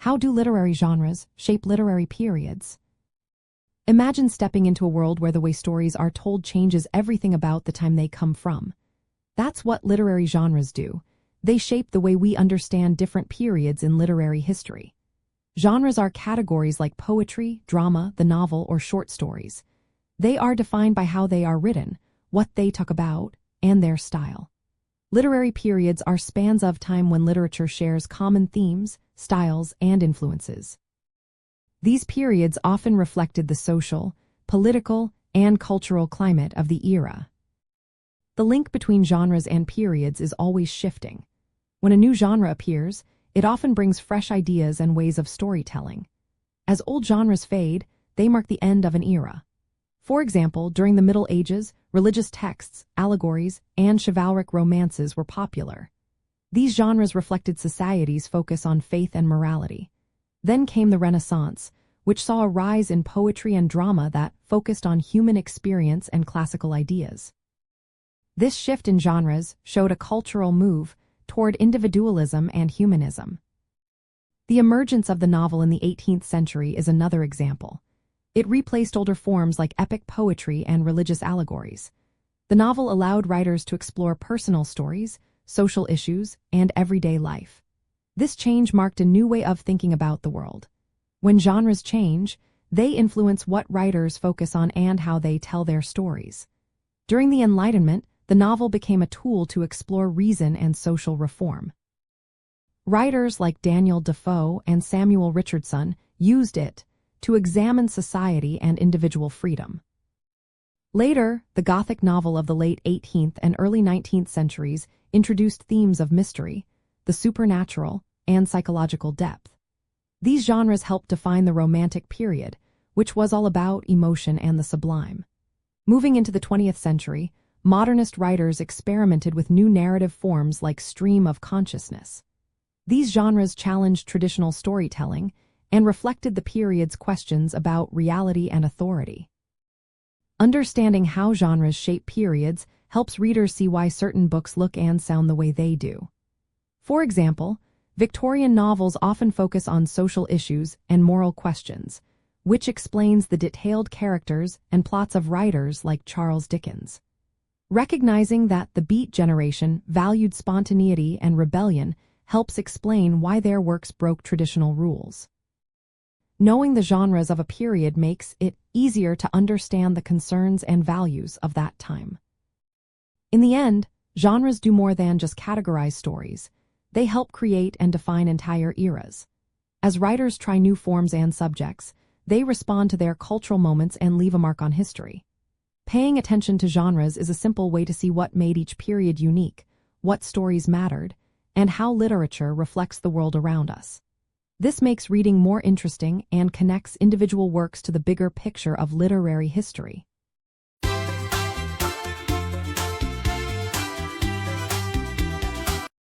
How do literary genres shape literary periods? Imagine stepping into a world where the way stories are told changes everything about the time they come from. That's what literary genres do. They shape the way we understand different periods in literary history. Genres are categories like poetry, drama, the novel, or short stories. They are defined by how they are written, what they talk about, and their style. Literary periods are spans of time when literature shares common themes, styles, and influences. These periods often reflected the social, political, and cultural climate of the era. The link between genres and periods is always shifting. When a new genre appears, it often brings fresh ideas and ways of storytelling. As old genres fade, they mark the end of an era. For example, during the Middle Ages, religious texts, allegories, and chivalric romances were popular. These genres reflected society's focus on faith and morality. Then came the Renaissance, which saw a rise in poetry and drama that focused on human experience and classical ideas. This shift in genres showed a cultural move toward individualism and humanism. The emergence of the novel in the 18th century is another example. It replaced older forms like epic poetry and religious allegories. The novel allowed writers to explore personal stories, social issues, and everyday life. This change marked a new way of thinking about the world. When genres change, they influence what writers focus on and how they tell their stories. During the Enlightenment, the novel became a tool to explore reason and social reform. Writers like Daniel Defoe and Samuel Richardson used it to examine society and individual freedom. Later, the Gothic novel of the late 18th and early 19th centuries introduced themes of mystery, the supernatural, and psychological depth. These genres helped define the Romantic period, which was all about emotion and the sublime. Moving into the 20th century, Modernist writers experimented with new narrative forms like stream of consciousness. These genres challenged traditional storytelling and reflected the period's questions about reality and authority. Understanding how genres shape periods helps readers see why certain books look and sound the way they do. For example, Victorian novels often focus on social issues and moral questions, which explains the detailed characters and plots of writers like Charles Dickens. Recognizing that the Beat generation valued spontaneity and rebellion helps explain why their works broke traditional rules. Knowing the genres of a period makes it easier to understand the concerns and values of that time. In the end, genres do more than just categorize stories. They help create and define entire eras. As writers try new forms and subjects, they respond to their cultural moments and leave a mark on history. Paying attention to genres is a simple way to see what made each period unique, what stories mattered, and how literature reflects the world around us. This makes reading more interesting and connects individual works to the bigger picture of literary history.